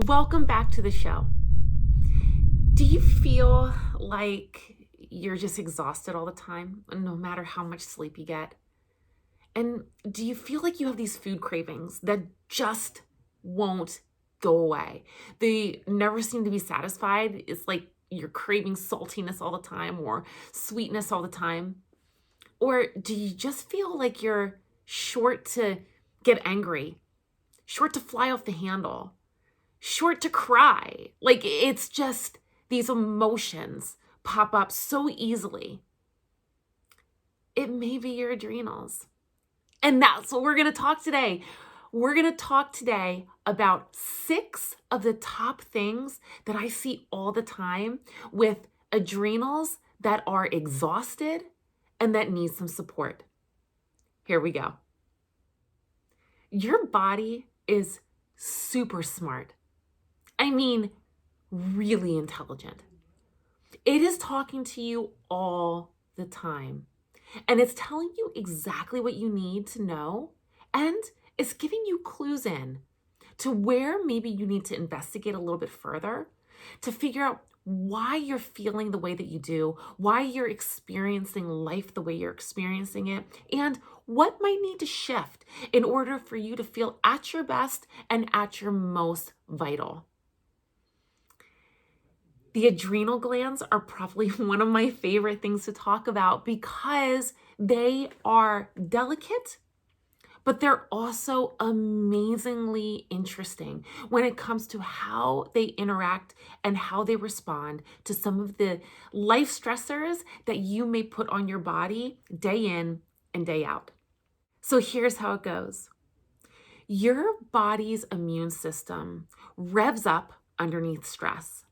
Welcome back to the show. Do you feel like you're just exhausted all the time, no matter how much sleep you get? And do you feel like you have these food cravings that just won't go away? They never seem to be satisfied. It's like you're craving saltiness all the time or sweetness all the time. Or do you just feel like you're short to get angry, short to fly off the handle, short to cry? Like it's just these emotions pop up so easily. It may be your adrenals. And that's what we're going to talk today. We're going to talk today about 6 of the top things that I see all the time with adrenals that are exhausted and that need some support. Here we go. Your body is super smart. I mean, really intelligent. It is talking to you all the time. And it's telling you exactly what you need to know. And it's giving you clues in to where maybe you need to investigate a little bit further to figure out why you're feeling the way that you do, why you're experiencing life the way you're experiencing it, and what might need to shift in order for you to feel at your best and at your most vital. The adrenal glands are probably one of my favorite things to talk about because they are delicate, but they're also amazingly interesting when it comes to how they interact and how they respond to some of the life stressors that you may put on your body day in and day out. So here's how it goes. Your body's immune system revs up underneath stress.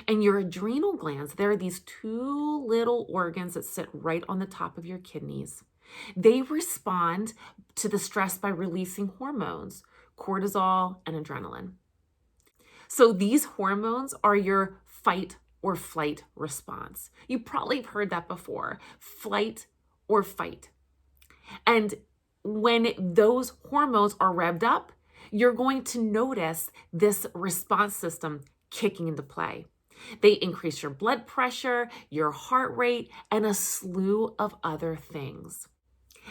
And your adrenal glands, there are these 2 little organs that sit right on the top of your kidneys. They respond to the stress by releasing hormones, cortisol and adrenaline. So these hormones are your fight or flight response. You probably have heard that before, flight or fight. And when those hormones are revved up, you're going to notice this response system kicking into play. They increase your blood pressure, your heart rate, and a slew of other things.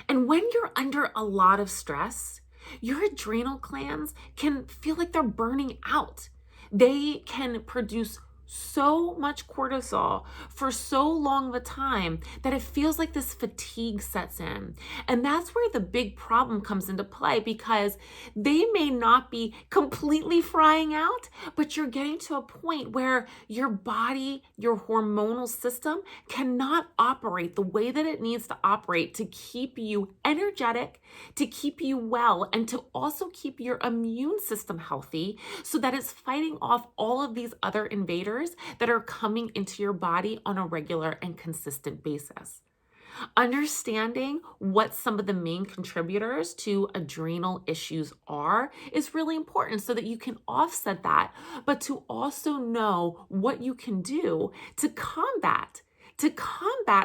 And when you're under a lot of stress, your adrenal glands can feel like they're burning out. They can produce so much cortisol for so long of a time that it feels like this fatigue sets in. And that's where the big problem comes into play, because they may not be completely frying out, but you're getting to a point where your body, your hormonal system cannot operate the way that it needs to operate to keep you energetic, to keep you well, and to also keep your immune system healthy so that it's fighting off all of these other invaders that are coming into your body on a regular and consistent basis. Understanding what some of the main contributors to adrenal issues are is really important so that you can offset that, but to also know what you can do to combat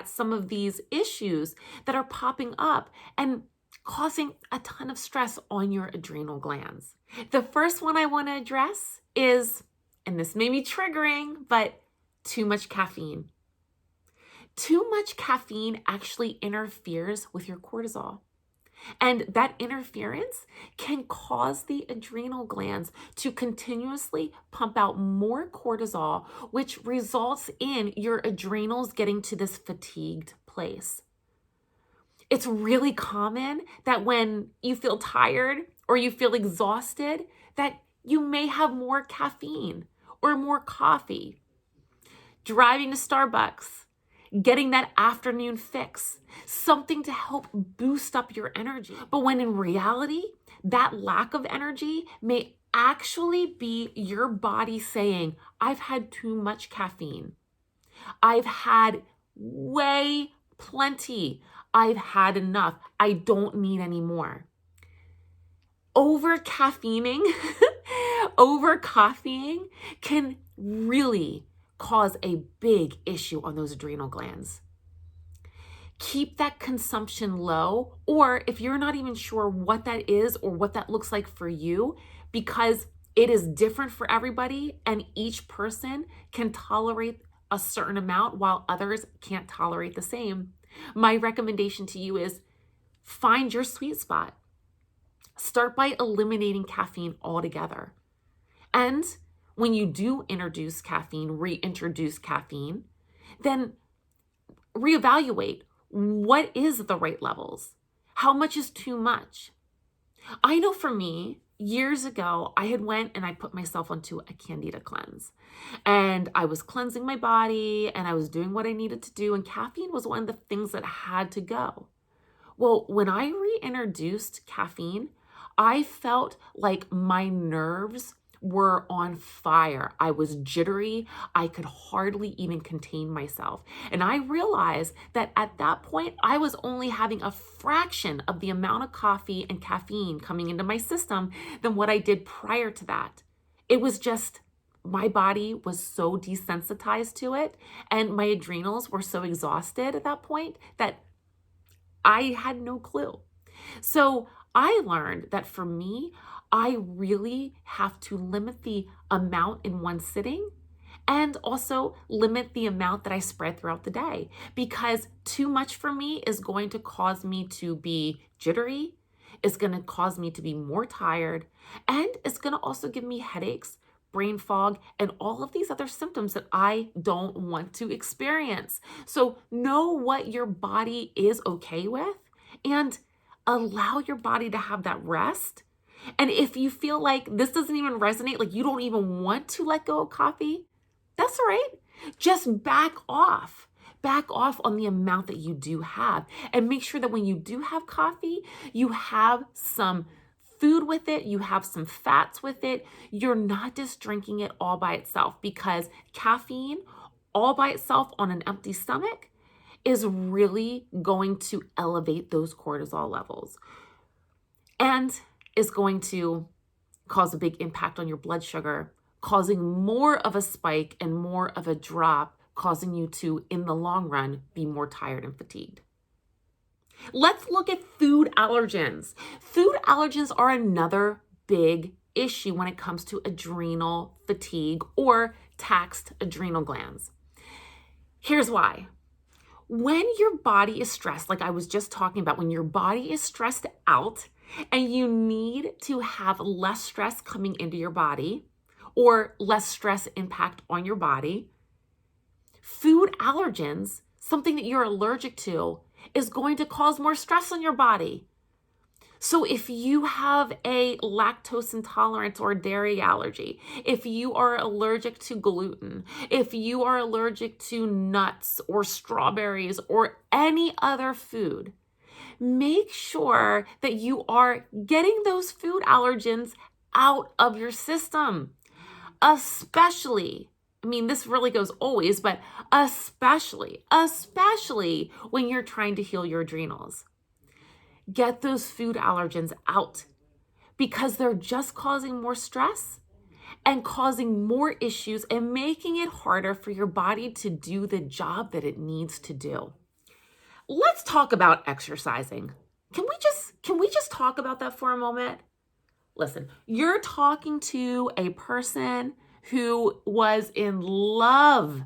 some of these issues that are popping up and causing a ton of stress on your adrenal glands. The first one I want to address is, and this may be triggering, but too much caffeine. Too much caffeine actually interferes with your cortisol. And that interference can cause the adrenal glands to continuously pump out more cortisol, which results in your adrenals getting to this fatigued place. It's really common that when you feel tired or you feel exhausted, that you may have more caffeine or more coffee, driving to Starbucks, getting that afternoon fix, something to help boost up your energy. But when in reality, that lack of energy may actually be your body saying, I've had too much caffeine. I've had way plenty. I've had enough. I don't need any more. Over caffeinating can really cause a big issue on those adrenal glands. Keep that consumption low, or if you're not even sure what that is or what that looks like for you, because It is different for everybody, and each person can tolerate a certain amount while others can't tolerate the same. My recommendation to you is find your sweet spot. Start by eliminating caffeine altogether. And when you do reintroduce caffeine, then reevaluate what is the right levels. How much is too much? I know for me, years ago, I had went and I put myself onto a candida cleanse. And I was cleansing my body and I was doing what I needed to do. And caffeine was one of the things that had to go. Well, when I reintroduced caffeine, I felt like my nerves were on fire. I was jittery. I could hardly even contain myself. And I realized that at that point, I was only having a fraction of the amount of coffee and caffeine coming into my system than what I did prior to that. It was just, my body was so desensitized to it, and my adrenals were so exhausted at that point that I had no clue. So I learned that for me, I really have to limit the amount in one sitting and also limit the amount that I spread throughout the day, because too much for me is going to cause me to be jittery, it's going to cause me to be more tired, and it's going to also give me headaches, brain fog, and all of these other symptoms that I don't want to experience. So know what your body is okay with and allow your body to have that rest. And if you feel like this doesn't even resonate, like you don't even want to let go of coffee, that's all right. Just back off. Back off on the amount that you do have, and make sure that when you do have coffee, you have some food with it, you have some fats with it. You're not just drinking it all by itself, because caffeine all by itself on an empty stomach is really going to elevate those cortisol levels and is going to cause a big impact on your blood sugar, causing more of a spike and more of a drop, causing you to, in the long run, be more tired and fatigued. Let's look at food allergens. Food allergens are another big issue when it comes to adrenal fatigue or taxed adrenal glands. Here's why. When your body is stressed, like I was just talking about, when your body is stressed out and you need to have less stress coming into your body or less stress impact on your body, food allergens, something that you're allergic to, is going to cause more stress on your body. So if you have a lactose intolerance or dairy allergy, if you are allergic to gluten, if you are allergic to nuts or strawberries or any other food, make sure that you are getting those food allergens out of your system. Especially, I mean, this really goes always, but especially when you're trying to heal your adrenals. Get those food allergens out, because they're just causing more stress and causing more issues and making it harder for your body to do the job that it needs to do. Let's talk about exercising. Can we just talk about that for a moment? Listen, you're talking to a person who was in love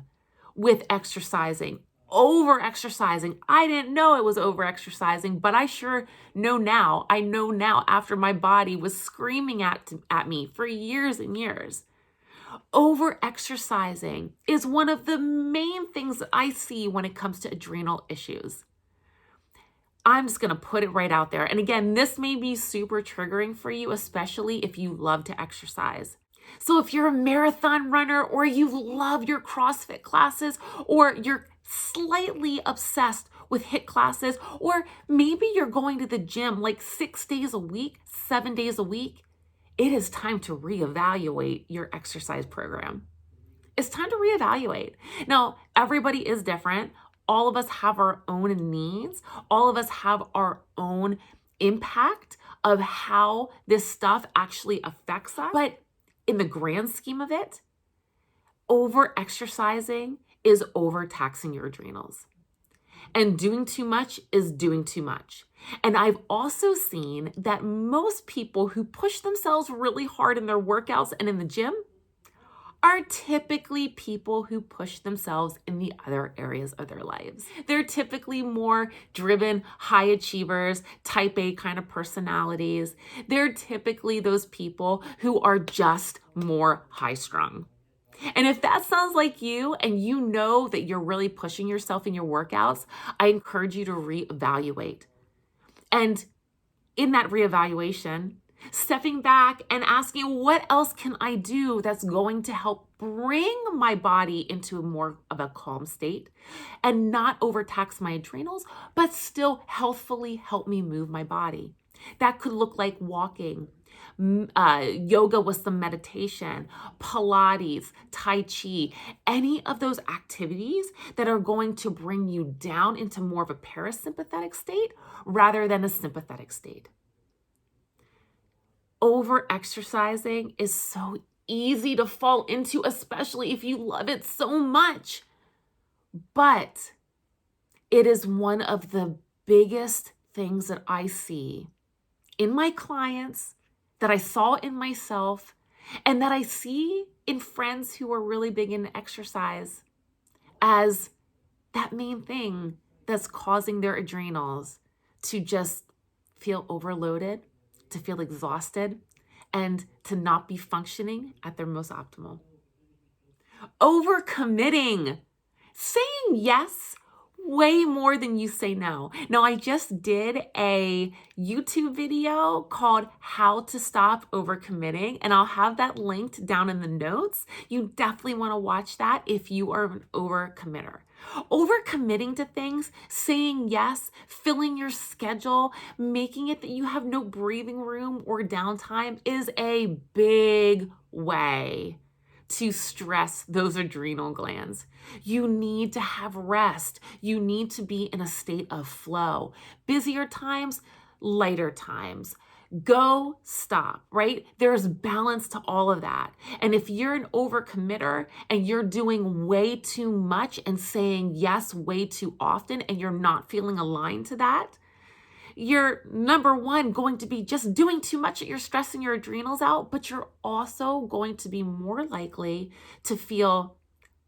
with exercising, over exercising. I didn't know it was over exercising, but I sure know now. I know now, after my body was screaming at me for years and years. Over exercising is one of the main things that I see when it comes to adrenal issues. I'm just going to put it right out there. And again, this may be super triggering for you, especially if you love to exercise. So if you're a marathon runner, or you love your CrossFit classes, or you're slightly obsessed with HIIT classes, or maybe you're going to the gym like 6 days a week, 7 days a week, it is time to reevaluate your exercise program. It's time to reevaluate. Now, everybody is different. All of us have our own needs. All of us have our own impact of how this stuff actually affects us. But in the grand scheme of it, over exercising is overtaxing your adrenals. And doing too much is doing too much. And I've also seen that most people who push themselves really hard in their workouts and in the gym are typically people who push themselves in the other areas of their lives. They're typically more driven, high achievers, type A kind of personalities. They're typically those people who are just more high strung. And if that sounds like you and you know that you're really pushing yourself in your workouts, I encourage you to reevaluate. And in that reevaluation, stepping back and asking, what else can I do that's going to help bring my body into more of a calm state and not overtax my adrenals, but still healthfully help me move my body? That could look like walking, yoga with some meditation, Pilates, Tai Chi, any of those activities that are going to bring you down into more of a parasympathetic state rather than a sympathetic state. Over exercising is so easy to fall into, especially if you love it so much. But it is one of the biggest things that I see in my clients, that I saw in myself, and that I see in friends who are really big in exercise as that main thing that's causing their adrenals to just feel overloaded, to feel exhausted, and to not be functioning at their most optimal. Overcommitting, saying yes way more than you say no. Now, I just did a YouTube video called How to Stop Overcommitting, and I'll have that linked down in the notes. You definitely want to watch that if you are an overcommitter. Overcommitting to things, saying yes, filling your schedule, making it that you have no breathing room or downtime is a big way to stress those adrenal glands. You need to have rest. You need to be in a state of flow. Busier times, lighter times. Go, stop, right? There's balance to all of that. And if you're an overcommitter and you're doing way too much and saying yes way too often and you're not feeling aligned to that, you're, number one, going to be just doing too much and you're stressing your adrenals out, but you're also going to be more likely to feel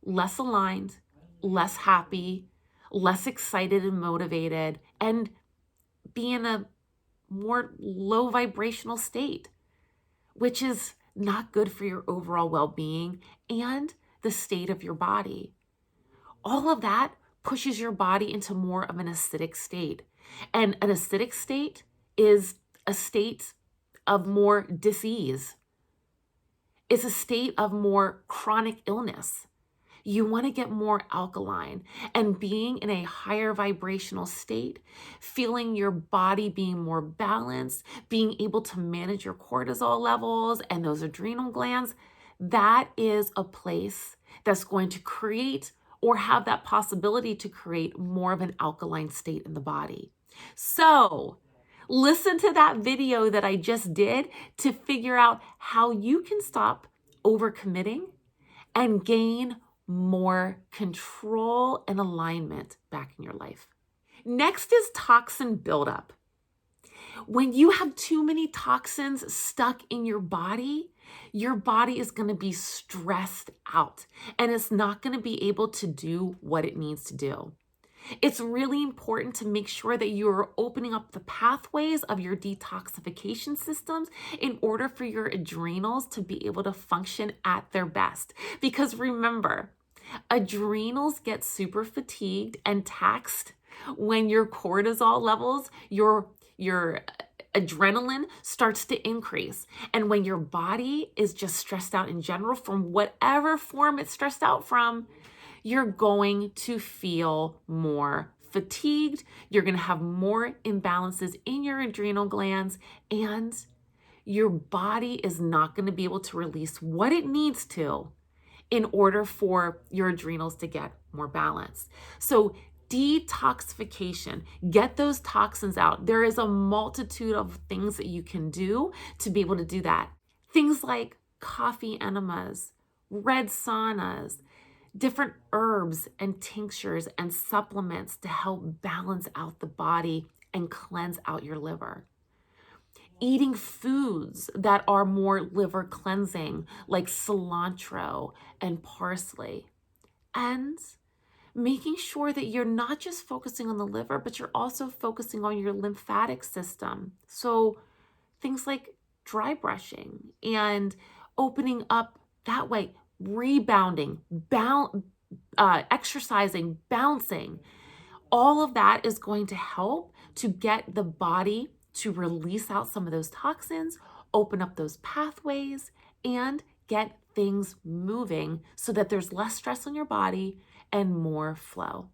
less aligned, less happy, less excited and motivated, and be in a more low vibrational state, which is not good for your overall well-being and the state of your body. All of that pushes your body into more of an acidic state. And an acidic state is a state of more disease. It's a state of more chronic illness. You want to get more alkaline, and being in a higher vibrational state, feeling your body being more balanced, being able to manage your cortisol levels and those adrenal glands, that is a place that's going to create or have that possibility to create more of an alkaline state in the body. So listen to that video that I just did to figure out how you can stop overcommitting and gain more control and alignment back in your life. Next is toxin buildup. When you have too many toxins stuck in your body is going to be stressed out and it's not going to be able to do what it needs to do. It's really important to make sure that you're opening up the pathways of your detoxification systems in order for your adrenals to be able to function at their best. Because remember, adrenals get super fatigued and taxed when your cortisol levels, your adrenaline starts to increase. And when your body is just stressed out in general from whatever form it's stressed out from, you're going to feel more fatigued. You're going to have more imbalances in your adrenal glands, and your body is not going to be able to release what it needs to in order for your adrenals to get more balance. So detoxification, get those toxins out. There is a multitude of things that you can do to be able to do that. Things like coffee enemas, red saunas, different herbs and tinctures and supplements to help balance out the body and cleanse out your liver. Eating foods that are more liver cleansing, like cilantro and parsley. And making sure that you're not just focusing on the liver, but you're also focusing on your lymphatic system. So things like dry brushing and opening up that way, rebounding, exercising, bouncing. All of that is going to help to get the body to release out some of those toxins, open up those pathways, and get things moving so that there's less stress on your body and more flow.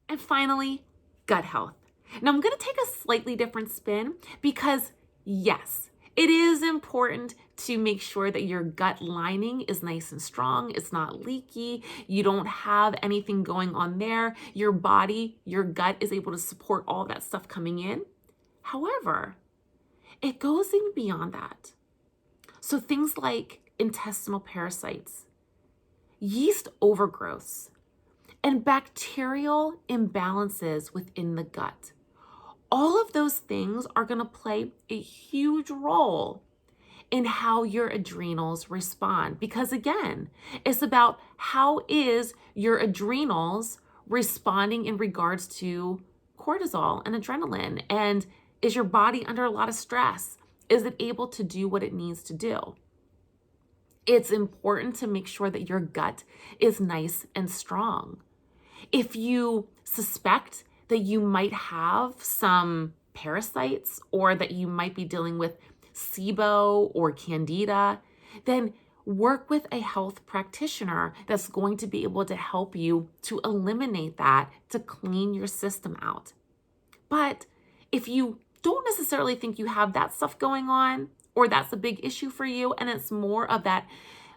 And finally, gut health. Now I'm going to take a slightly different spin because yes, it is important to make sure that your gut lining is nice and strong. It's not leaky. You don't have anything going on there. Your body, your gut is able to support all that stuff coming in. However, it goes even beyond that. So things like intestinal parasites, yeast overgrowths, and bacterial imbalances within the gut. All of those things are going to play a huge role in how your adrenals respond. Because again, it's about how is your adrenals responding in regards to cortisol and adrenaline, and is your body under a lot of stress? Is it able to do what it needs to do? It's important to make sure that your gut is nice and strong. If you suspect that you might have some parasites or that you might be dealing with SIBO or Candida, then work with a health practitioner that's going to be able to help you to eliminate that, to clean your system out. But if you don't necessarily think you have that stuff going on, or that's a big issue for you, and it's more of that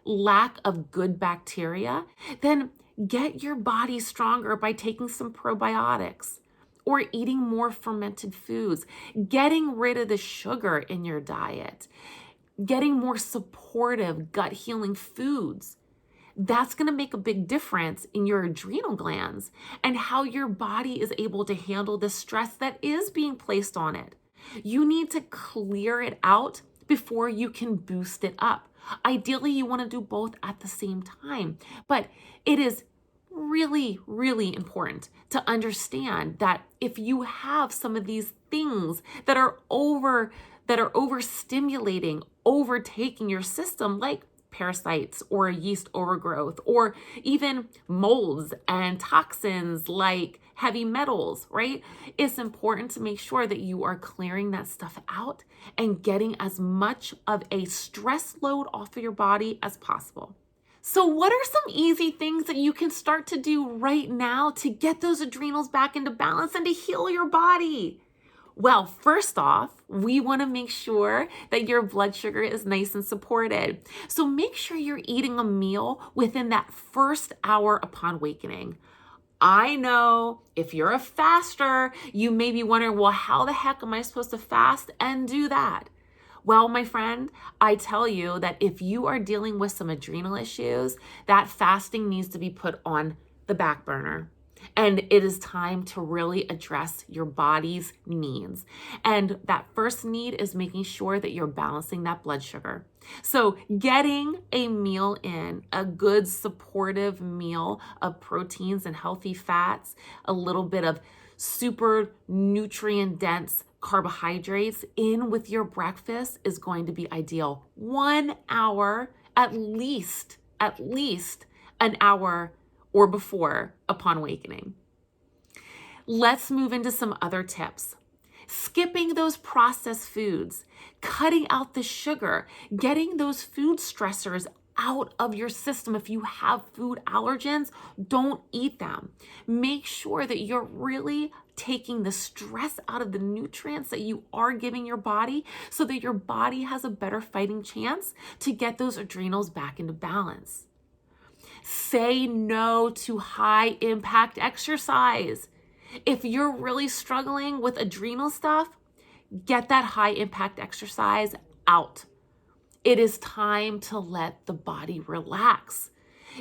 lack of good bacteria, then get your body stronger by taking some probiotics or eating more fermented foods, getting rid of the sugar in your diet, getting more supportive gut healing foods. That's going to make a big difference in your adrenal glands and how your body is able to handle the stress that is being placed on it. You need to clear it out before you can boost it up. Ideally, you want to do both at the same time, but it is really, really important to understand that if you have some of these things that are overstimulating, overtaking your system, like parasites or yeast overgrowth, or even molds and toxins like heavy metals, right? It's important to make sure that you are clearing that stuff out and getting as much of a stress load off of your body as possible. So what are some easy things that you can start to do right now to get those adrenals back into balance and to heal your body? Well, first off, we want to make sure that your blood sugar is nice and supported. So make sure you're eating a meal within that first hour upon awakening. I know if you're a faster, you may be wondering, well, how the heck am I supposed to fast and do that? Well, my friend, I tell you that if you are dealing with some adrenal issues, that fasting needs to be put on the back burner. And it is time to really address your body's needs. And that first need is making sure that you're balancing that blood sugar. So getting a meal in, a good supportive meal of proteins and healthy fats, a little bit of super nutrient dense carbohydrates in with your breakfast is going to be ideal. 1 hour, at least an hour or before upon awakening. Let's move into some other tips. Skipping those processed foods, cutting out the sugar, getting those food stressors out of your system. If you have food allergens, don't eat them. Make sure that you're really taking the stress out of the nutrients that you are giving your body so that your body has a better fighting chance to get those adrenals back into balance. Say no to high impact exercise. If you're really struggling with adrenal stuff, get that high impact exercise out. It is time to let the body relax.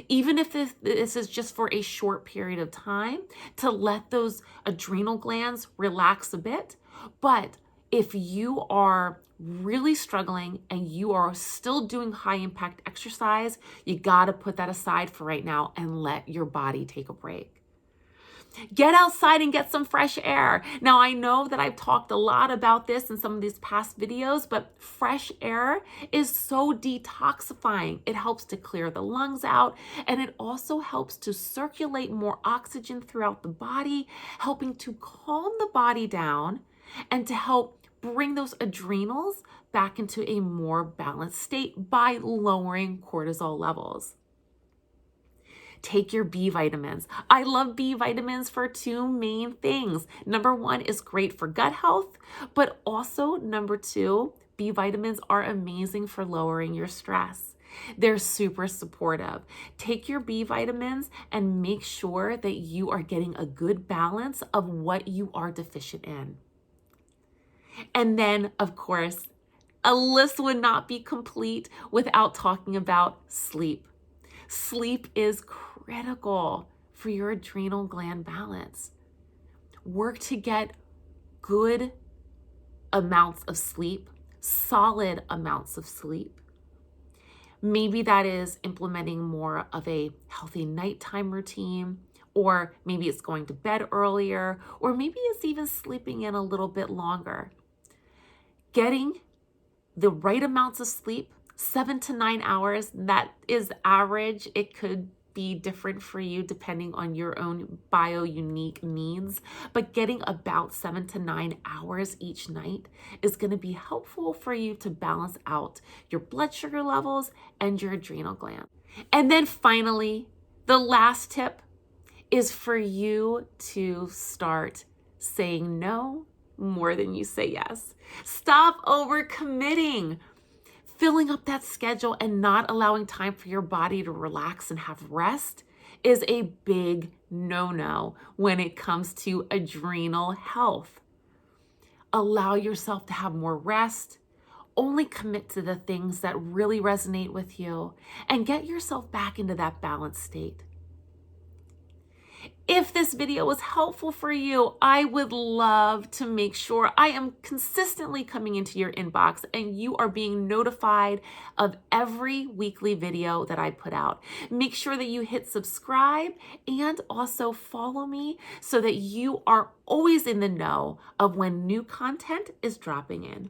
even if this is just for a short period of time, to let those adrenal glands relax a bit. But if you are really struggling and you are still doing high impact exercise, you got to put that aside for right now and let your body take a break. Get outside and get some fresh air. Now, I know that I've talked a lot about this in some of these past videos, but fresh air is so detoxifying. It helps to clear the lungs out, and it also helps to circulate more oxygen throughout the body, helping to calm the body down and to help bring those adrenals back into a more balanced state by lowering cortisol levels. Take your B vitamins. I love B vitamins for two main things. Number one is great for gut health, but also number two, B vitamins are amazing for lowering your stress. They're super supportive. Take your B vitamins and make sure that you are getting a good balance of what you are deficient in. And then, of course, a list would not be complete without talking about sleep. Sleep is critical for your adrenal gland balance. Work to get good amounts of sleep, solid amounts of sleep. Maybe that is implementing more of a healthy nighttime routine, or maybe it's going to bed earlier, or maybe it's even sleeping in a little bit longer. Getting the right amounts of sleep, 7 to 9 hours, that is average. It could be different for you depending on your own bio-unique needs, but getting about 7 to 9 hours each night is going to be helpful for you to balance out your blood sugar levels and your adrenal gland. And then finally, the last tip is for you to start saying no more than you say yes. Stop overcommitting. Filling up that schedule and not allowing time for your body to relax and have rest is a big no-no when it comes to adrenal health. Allow yourself to have more rest. Only commit to the things that really resonate with you and get yourself back into that balanced state. If this video was helpful for you, I would love to make sure I am consistently coming into your inbox and you are being notified of every weekly video that I put out. Make sure that you hit subscribe and also follow me so that you are always in the know of when new content is dropping in.